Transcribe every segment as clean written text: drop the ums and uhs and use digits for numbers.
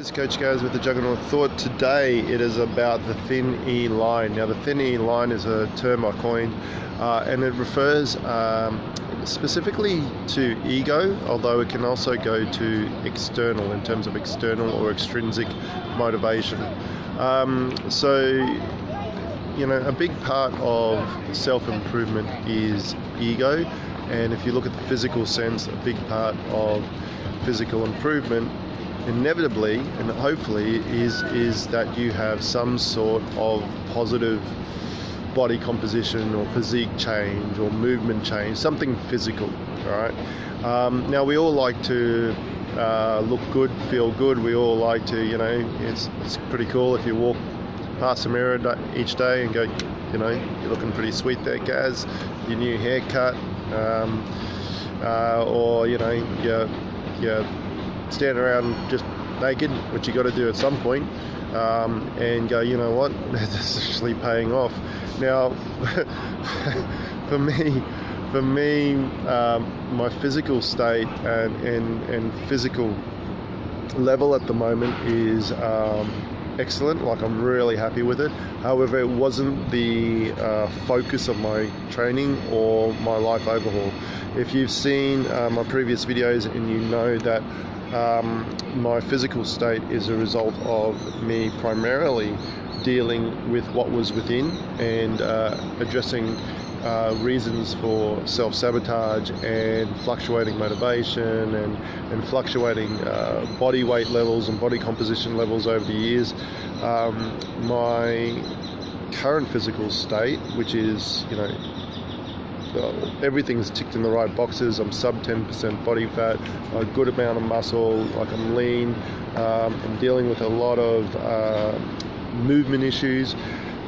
This is Coach Gaz with the Juggernaut Thought. Today it is about the thin E line. Now the thin E line is a term I coined and it refers specifically to ego, although it can also go to external in terms of external or extrinsic motivation. A big part of self-improvement is ego, and if you look at the physical sense, a big part of physical improvement inevitably and hopefully is that you have some sort of positive body composition or physique change or movement change, something physical, right? Now we all like to look good, feel good. We all like to, it's pretty cool if you walk past the mirror each day and go, you're looking pretty sweet there, Gaz, your new haircut, or you stand around just naked, which you got to do at some point, and go, you know what, this is actually paying off. Now, for me, my physical state and physical level at the moment is excellent. Like, I'm really happy with it. However, it wasn't the focus of my training or my life overhaul. If you've seen my previous videos and you know that my physical state is a result of me primarily dealing with what was within and addressing reasons for self-sabotage and fluctuating motivation and fluctuating body weight levels and body composition levels over the years. My current physical state, which is, everything's ticked in the right boxes. I'm sub 10% body fat, a good amount of muscle, like I'm lean, I'm dealing with a lot of movement issues,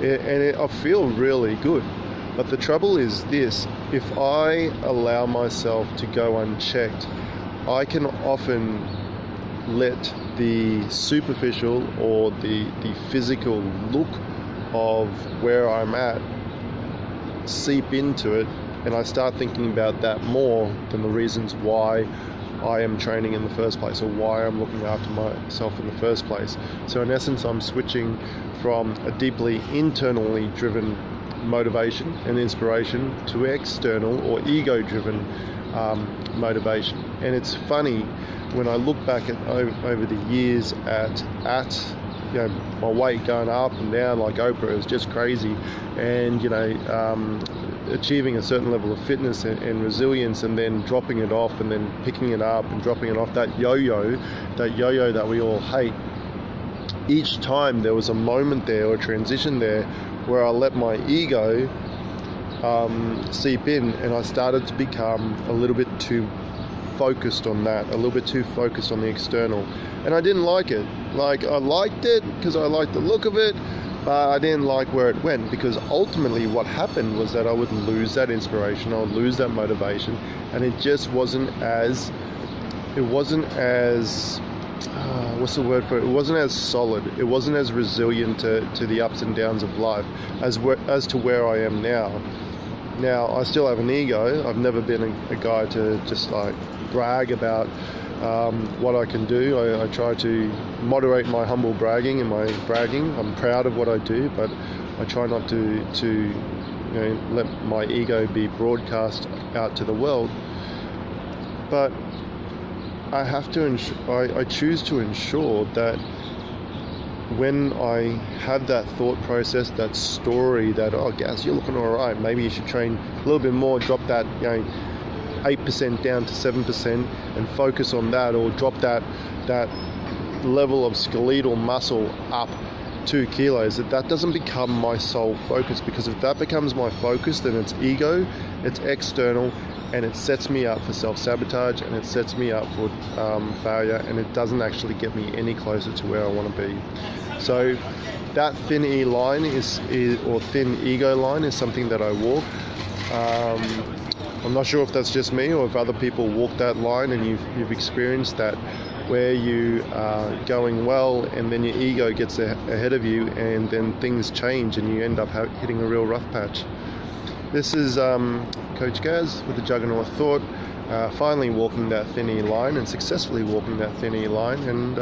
and I feel really good. But the trouble is this: if I allow myself to go unchecked, I can often let the superficial or the physical look of where I'm at seep into it, and I start thinking about that more than the reasons why I am training in the first place, or why I'm looking after myself in the first place. So in essence, I'm switching from a deeply internally driven motivation and inspiration to external or ego-driven motivation. And it's funny when I look back at over the years at my weight going up and down like Oprah is just crazy, and achieving a certain level of fitness and resilience, and then dropping it off and then picking it up and dropping it off, that yo-yo that we all hate. Each time there was a moment there or a transition there where I let my ego seep in, and I started to become a little bit too focused on that, a little bit too focused on the external, and I didn't like it. Like, I liked it because I liked the look of it, but I didn't like where it went, because ultimately what happened was that I would lose that inspiration, I would lose that motivation, and it just wasn't as what's the word for it? It wasn't as solid. It wasn't as resilient to the ups and downs of life as to where I am now. Now, I still have an ego. I've never been a guy to just like brag about what I can do. I try to moderate my humble bragging and my bragging. I'm proud of what I do, but I try not to let my ego be broadcast out to the world. But I have to I choose to ensure that when I have that thought process, that story that, oh, Gaz, you're looking all right, maybe you should train a little bit more, drop that 8% down to 7% and focus on that, or drop that level of skeletal muscle up 2 kilos, that doesn't become my sole focus, because if that becomes my focus, then it's ego, it's external, and it sets me up for self-sabotage, and it sets me up for failure, and it doesn't actually get me any closer to where I want to be. So that thin E line or thin ego line is something that I walk. I'm not sure if that's just me or if other people walk that line, and you've experienced that, where you are going well and then your ego gets ahead of you, and then things change and you end up hitting a real rough patch. This is Coach Gaz with the Juggernaut Thought. finally walking that thin air line and successfully walking that thin air line, and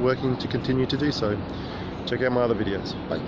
working to continue to do so. Check out my other videos. Bye.